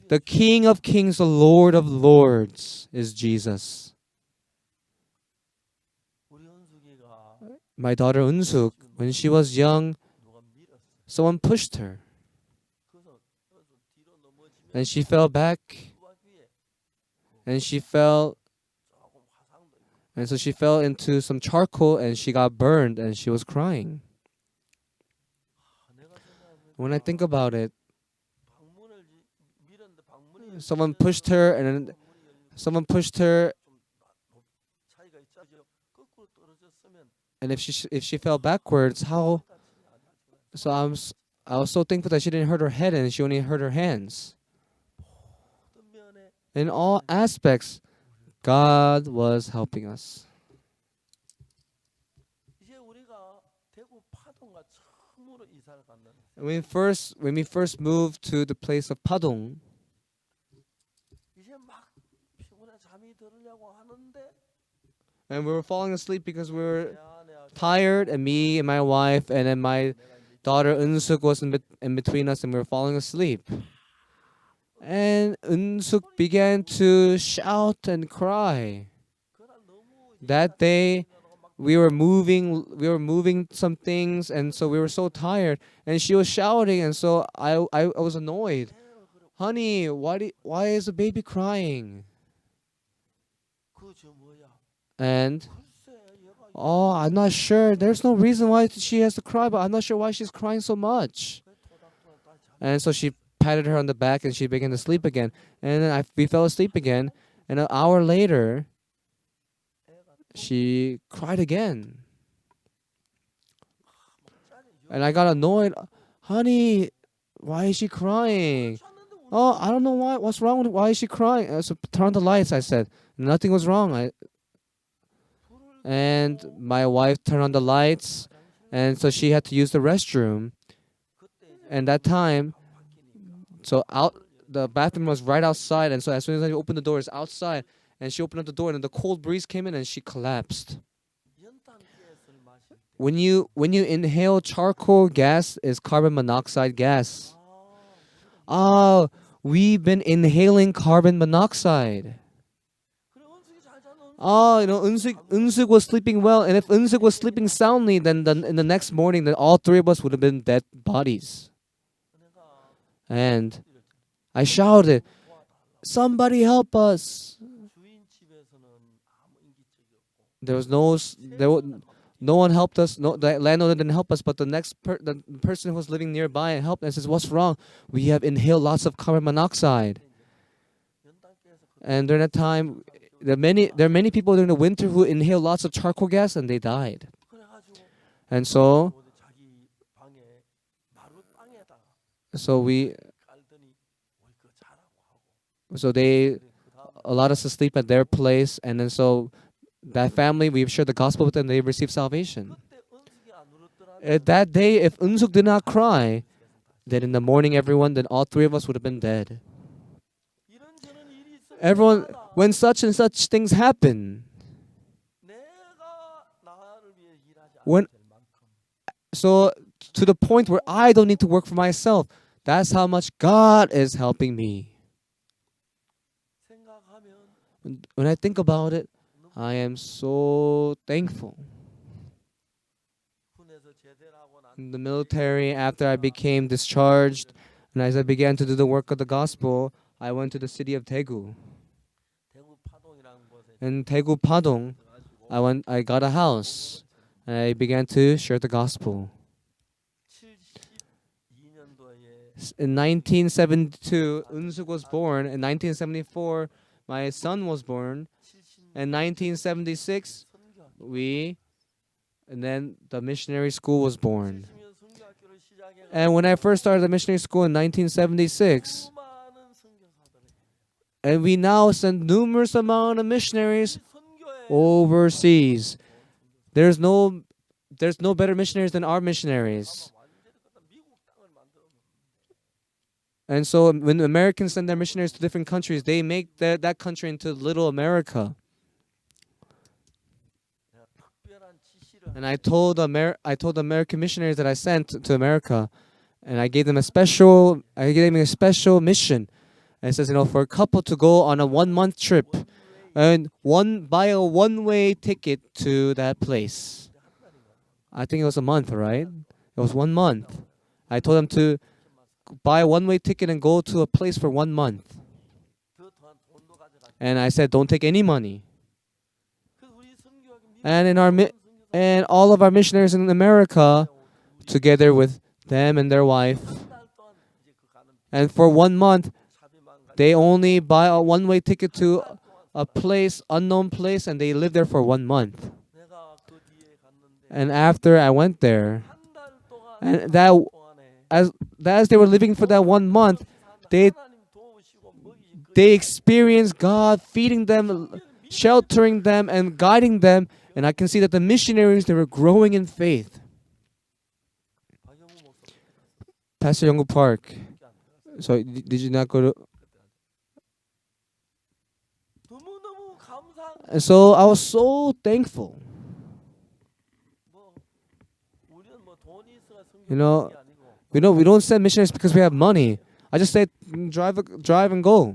The King of Kings, the Lord of Lords is Jesus. My daughter Unsuk, when she was young, someone pushed her. And she fell back. And so she fell into some charcoal and she got burned and she was crying. When I think about it, someone pushed her and if she fell backwards, how? So I was so thankful that she didn't hurt her head and she only hurt her hands. In all aspects, God was helping us. When we first moved to the place of Padong, and we were falling asleep because we were tired, and me and my wife and then my daughter Unsuk was in between us, and we were falling asleep. And Unsuk began to shout and cry. That day, we were moving some things, and so we were so tired. And she was shouting, and so I was annoyed. Honey, why is the baby crying? And I'm not sure. There's no reason why she has to cry, but I'm not sure why she's crying so much. And so she patted her on the back and she began to sleep again. And then we fell asleep again. And an hour later, she cried again. And I got annoyed. Honey, why is she crying? Oh, I don't know why. What's wrong with why is she crying? So turn on the lights, I said. Nothing was wrong. And my wife turned on the lights, and so she had to use the restroom. And that time, so out the bathroom was right outside, and so as soon as I opened the door, it's outside, and she opened up the door, and the cold breeze came in, and she collapsed. When you inhale charcoal gas, is carbon monoxide gas. Oh, we've been inhaling carbon monoxide. Oh, Unsuk was sleeping well, and if Unsuk was sleeping soundly, then in the next morning, then all three of us would have been dead bodies. And I shouted, "Somebody help us!" There was no one helped us. No, the landlord didn't help us. But the person who was living nearby helped and says, "What's wrong? We have inhaled lots of carbon monoxide." And during that time, there are many people during the winter who inhale lots of charcoal gas and they died. And so we they allowed us to sleep at their place, and then so that family, we've shared the gospel with them, they received salvation. That day, if Unsuk did not cry, then in the morning, then all three of us would have been dead. Everyone, when such and such things happen, so to the point where I don't need to work for myself, that's how much God is helping me. When I think about it, I am so thankful. In the military, after I became discharged, and as I began to do the work of the gospel, I went to the city of Daegu. In Daegu Padong, I got a house, and I began to share the gospel. In 1972, Unsuk was born. In 1974, my son was born. In 1976, and then the missionary school was born. And when I first started the missionary school in 1976, and we now send numerous amount of missionaries overseas. There's no better missionaries than our missionaries. And so when Americans send their missionaries to different countries, they make that country into little America. And I told the American missionaries that I sent to America, and I gave them a special mission. And it says, for a couple to go on a 1-month trip, and buy a one-way ticket to that place. I think it was a month, right? It was 1 month. I told them to buy a one-way ticket and go to a place for 1 month. And I said, don't take any money. And all of our missionaries in America, together with them and their wife, and for 1 month, they only buy a one-way ticket to a place, unknown place, and they live there for 1 month. And after I went there, and as they were living for that 1 month, they experienced God feeding them, sheltering them, and guiding them. And I can see that the missionaries, they were growing in faith. Pastor Young Park. So did you not go to? And so I was so thankful. We don't send missionaries because we have money. I just say drive and go.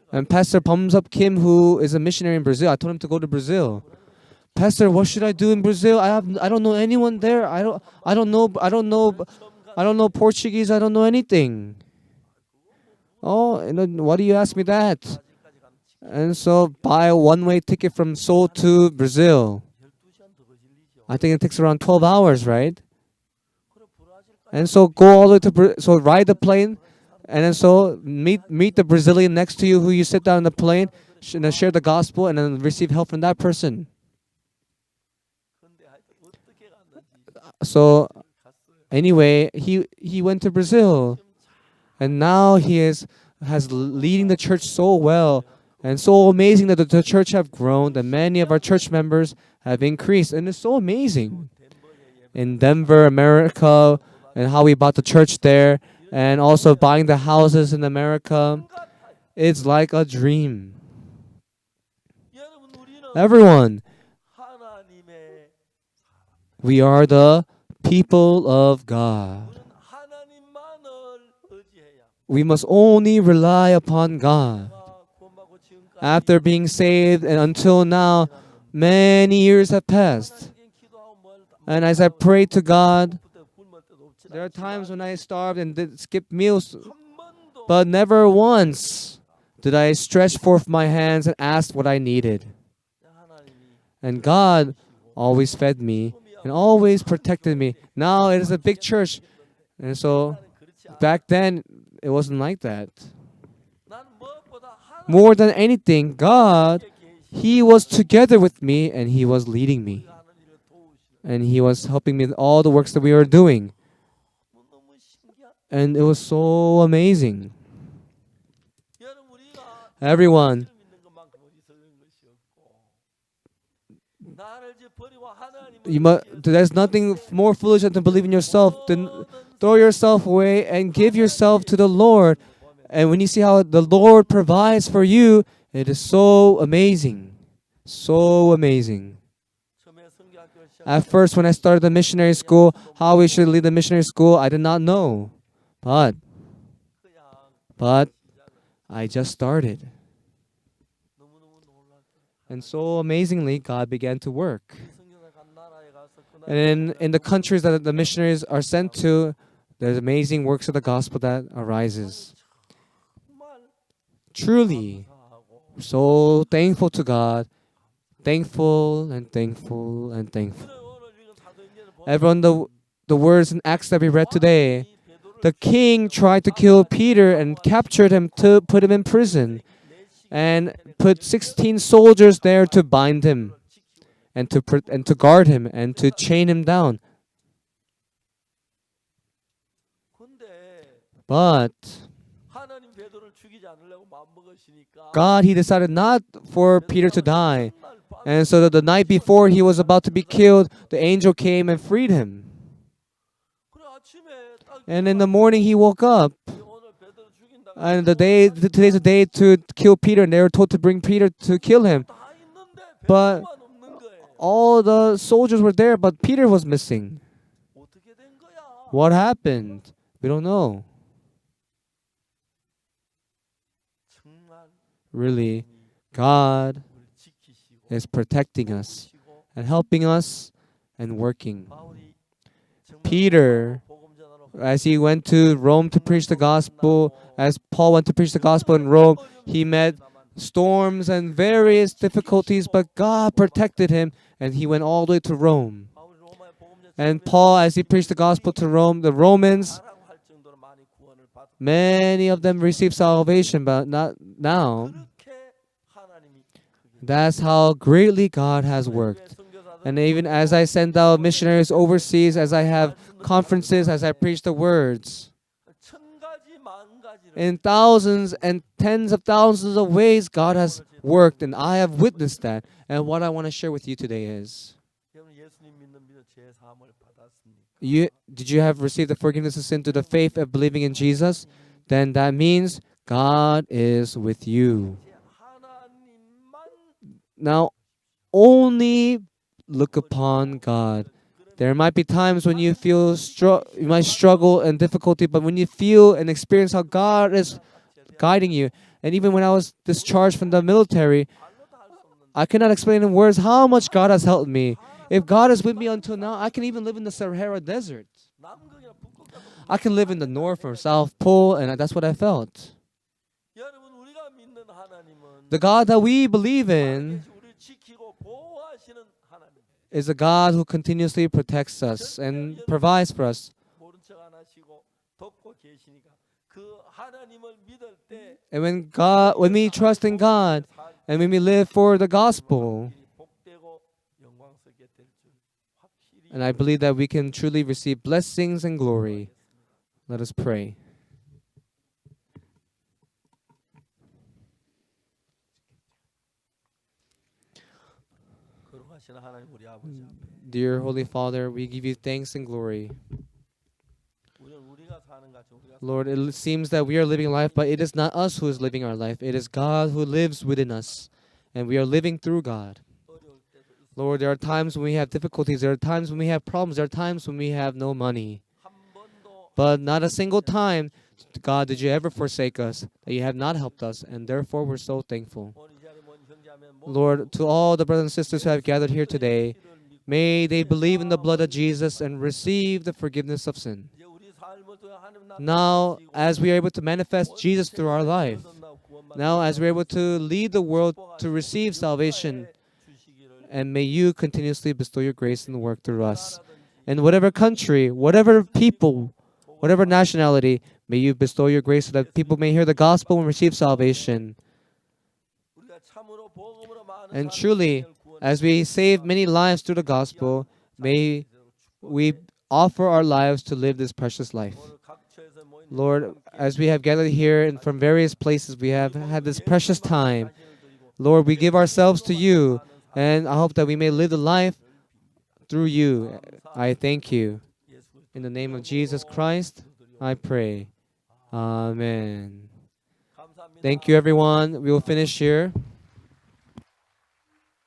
And Pastor Bumsup Kim, who is a missionary in Brazil, I told him to go to Brazil. Pastor, what should I do in Brazil? I don't know anyone there. I don't know Portuguese. I don't know anything. Oh, why do you ask me that? And so buy a one-way ticket from Seoul to Brazil. I think it takes around 12 hours, right? And so go all the way to so ride the plane, and then so meet the Brazilian next to you who you sit down in the plane, and then share the gospel, and then receive help from that person. So anyway, he went to Brazil, and now has leading the church so well, and so amazing that the church have grown, that many of our church members have increased, and it's so amazing. In Denver, America, and how we bought the church there, and also buying the houses in America. It's like a dream. Everyone, we are the people of God. We must only rely upon God. After being saved and until now, many years have passed. And as I prayed to God, there are times when I starved and did skip meals, but never once did I stretch forth my hands and ask what I needed. And God always fed me and always protected me. Now it is a big church. And so back then, it wasn't like that. More than anything, God, He was together with me and He was leading me. And He was helping me in all the works that we were doing. And it was so amazing. Everyone, there's nothing more foolish than to believe in yourself. Then throw yourself away and give yourself to the Lord. And when you see how the Lord provides for you, it is so amazing. So amazing. At first, when I started the missionary school, how we should lead the missionary school, I did not know. But I just started. And so amazingly, God began to work. And in the countries that the missionaries are sent to, there's amazing works of the gospel that arises. Truly, so thankful to God. Thankful and thankful and thankful. Everyone, the words in Acts that we read today, the king tried to kill Peter and captured him to put him in prison and put 16 soldiers there to bind him and to guard him and to chain him down. But God, He decided not for Peter to die. And so that the night before he was about to be killed, the angel came and freed him. And in the morning he woke up. And today's the day to kill Peter, and they were told to bring Peter to kill him. But all the soldiers were there, but Peter was missing. What happened? We don't know. Really, God is protecting us and helping us and working. Peter, as he went to Rome to preach the gospel, as Paul went to preach the gospel in Rome, he met storms and various difficulties, but God protected him and he went all the way to Rome. And Paul, as he preached the gospel to Rome, the Romans, many of them received salvation, but not now. That's how greatly God has worked. And even as I send out missionaries overseas, as I have conferences, as I preach the words, in thousands and tens of thousands of ways God has worked, and I have witnessed that. And what I want to share with you today is, did you have received the forgiveness of sin through the faith of believing in Jesus? Then that means God is with you. Now, only look upon God. There might be times when you feel you might struggle and difficulty, but when you feel and experience how God is guiding you, and even when I was discharged from the military, I cannot explain in words how much God has helped me. If God is with me until now, I can even live in the Sahara Desert. I can live in the North or South Pole, and that's what I felt. The God that we believe in is a God who continuously protects us and provides for us. And when we trust in God, and when we live for the gospel, and I believe that we can truly receive blessings and glory. Let us pray. Dear Holy Father, we give you thanks and glory. Lord, it seems that we are living life, but it is not us who is living our life. It is God who lives within us, and we are living through God. Lord, there are times when we have difficulties. There are times when we have problems. There are times when we have no money. But not a single time, God, did you ever forsake us, that you have not helped us, and therefore we're so thankful. Lord, to all the brothers and sisters who have gathered here today, may they believe in the blood of Jesus and receive the forgiveness of sin. Now, as we are able to manifest Jesus through our life, now as we're able to lead the world to receive salvation, and may you continuously bestow your grace and work through us. In whatever country, whatever people, whatever nationality, may you bestow your grace so that people may hear the gospel and receive salvation. And truly, as we save many lives through the gospel, may we offer our lives to live this precious life. Lord, as we have gathered here and from various places, we have had this precious time. Lord, we give ourselves to you, and I hope that we may live the life through you. I thank you. In the name of Jesus Christ, I pray. Amen. Thank you, everyone. We will finish here.